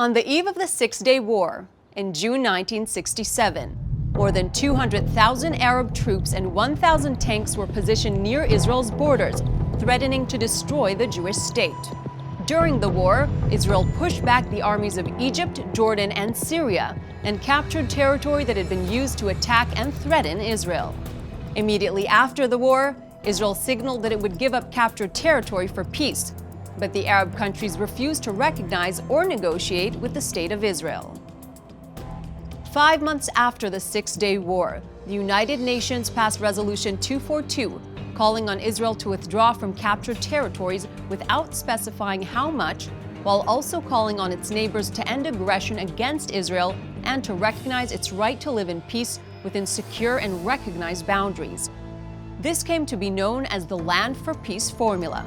On the eve of the Six-Day War, in June 1967, more than 200,000 Arab troops and 1,000 tanks were positioned near Israel's borders, threatening to destroy the Jewish state. During the war, Israel pushed back the armies of Egypt, Jordan, and Syria, and captured territory that had been used to attack and threaten Israel. Immediately after the war, Israel signaled that it would give up captured territory for peace, but the Arab countries refused to recognize or negotiate with the State of Israel. 5 months after the Six-Day War, the United Nations passed Resolution 242, calling on Israel to withdraw from captured territories without specifying how much, while also calling on its neighbors to end aggression against Israel and to recognize its right to live in peace within secure and recognized boundaries. This came to be known as the Land for Peace formula.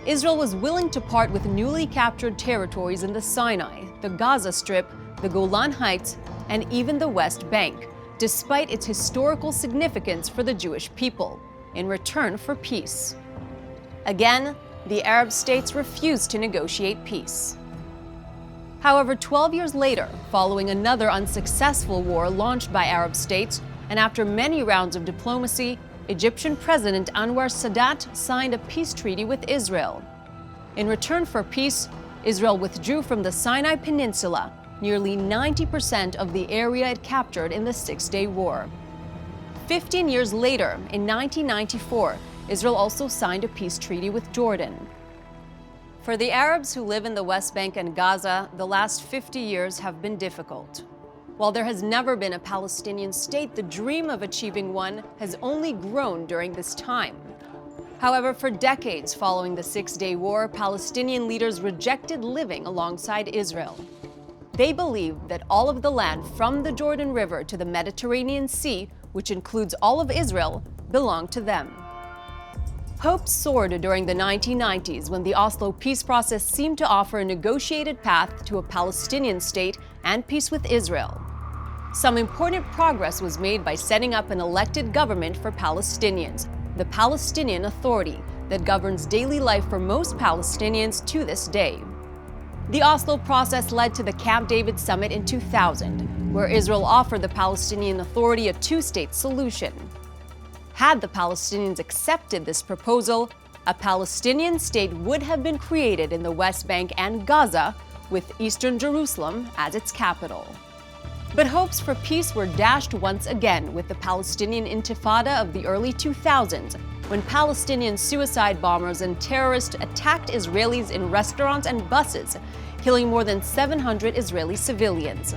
Israel was willing to part with newly captured territories in the Sinai, the Gaza Strip, the Golan Heights, and even the West Bank, despite its historical significance for the Jewish people, in return for peace. Again, the Arab states refused to negotiate peace. However, 12 years later, following another unsuccessful war launched by Arab states, and after many rounds of diplomacy, Egyptian President Anwar Sadat signed a peace treaty with Israel. In return for peace, Israel withdrew from the Sinai Peninsula, nearly 90% of the area it captured in the Six-Day War. 15 years later, in 1994, Israel also signed a peace treaty with Jordan. For the Arabs who live in the West Bank and Gaza, the last 50 years have been difficult. While there has never been a Palestinian state, the dream of achieving one has only grown during this time. However, for decades following the Six-Day War, Palestinian leaders rejected living alongside Israel. They believed that all of the land from the Jordan River to the Mediterranean Sea, which includes all of Israel, belonged to them. Hopes soared during the 1990s when the Oslo peace process seemed to offer a negotiated path to a Palestinian state and peace with Israel. Some important progress was made by setting up an elected government for Palestinians, the Palestinian Authority, that governs daily life for most Palestinians to this day. The Oslo process led to the Camp David summit in 2000, where Israel offered the Palestinian Authority a two-state solution. Had the Palestinians accepted this proposal, a Palestinian state would have been created in the West Bank and Gaza, with eastern Jerusalem as its capital. But hopes for peace were dashed once again with the Palestinian Intifada of the early 2000s, when Palestinian suicide bombers and terrorists attacked Israelis in restaurants and buses, killing more than 700 Israeli civilians.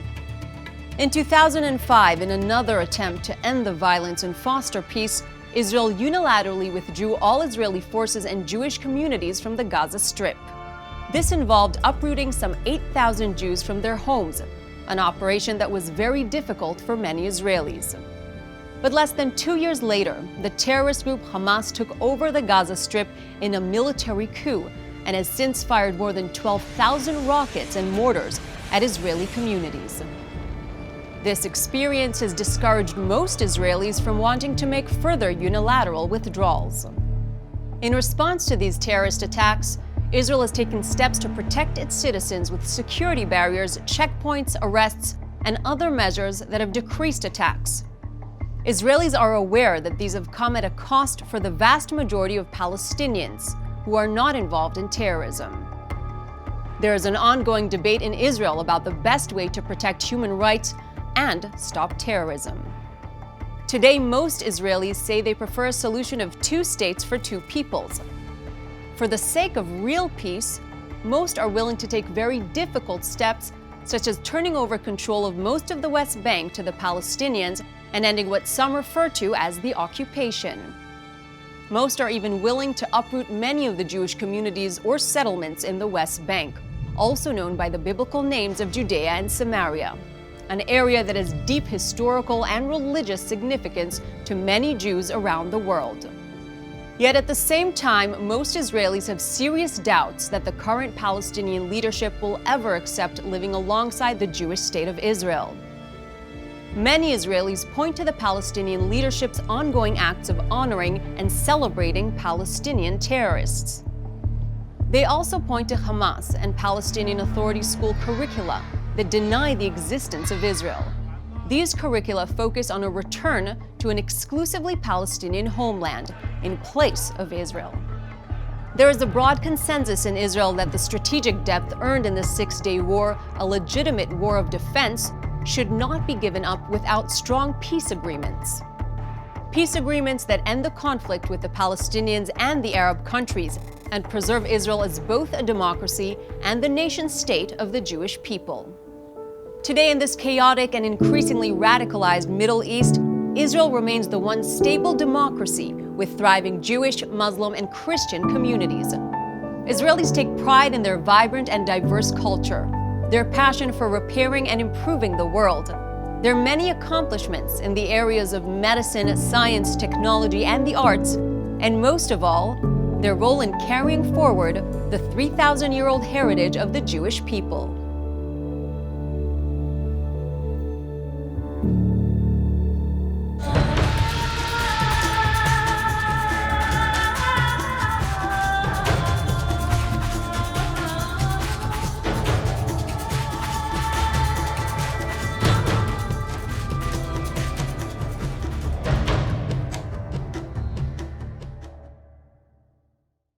In 2005, in another attempt to end the violence and foster peace, Israel unilaterally withdrew all Israeli forces and Jewish communities from the Gaza Strip. This involved uprooting some 8,000 Jews from their homes, an operation that was very difficult for many Israelis. But less than 2 years later, the terrorist group Hamas took over the Gaza Strip in a military coup and has since fired more than 12,000 rockets and mortars at Israeli communities. This experience has discouraged most Israelis from wanting to make further unilateral withdrawals. In response to these terrorist attacks, Israel has taken steps to protect its citizens with security barriers, checkpoints, arrests, and other measures that have decreased attacks. Israelis are aware that these have come at a cost for the vast majority of Palestinians who are not involved in terrorism. There is an ongoing debate in Israel about the best way to protect human rights and stop terrorism. Today, most Israelis say they prefer a solution of two states for two peoples. For the sake of real peace, most are willing to take very difficult steps, such as turning over control of most of the West Bank to the Palestinians and ending what some refer to as the occupation. Most are even willing to uproot many of the Jewish communities or settlements in the West Bank, also known by the biblical names of Judea and Samaria, an area that has deep historical and religious significance to many Jews around the world. Yet at the same time, most Israelis have serious doubts that the current Palestinian leadership will ever accept living alongside the Jewish state of Israel. Many Israelis point to the Palestinian leadership's ongoing acts of honoring and celebrating Palestinian terrorists. They also point to Hamas and Palestinian Authority school curricula that deny the existence of Israel. These curricula focus on a return to an exclusively Palestinian homeland in place of Israel. There is a broad consensus in Israel that the strategic depth earned in the Six-Day War, a legitimate war of defense, should not be given up without strong peace agreements. Peace agreements that end the conflict with the Palestinians and the Arab countries and preserve Israel as both a democracy and the nation-state of the Jewish people. Today, in this chaotic and increasingly radicalized Middle East, Israel remains the one stable democracy with thriving Jewish, Muslim, and Christian communities. Israelis take pride in their vibrant and diverse culture, their passion for repairing and improving the world, their many accomplishments in the areas of medicine, science, technology, and the arts, and most of all, their role in carrying forward the 3,000-year-old heritage of the Jewish people.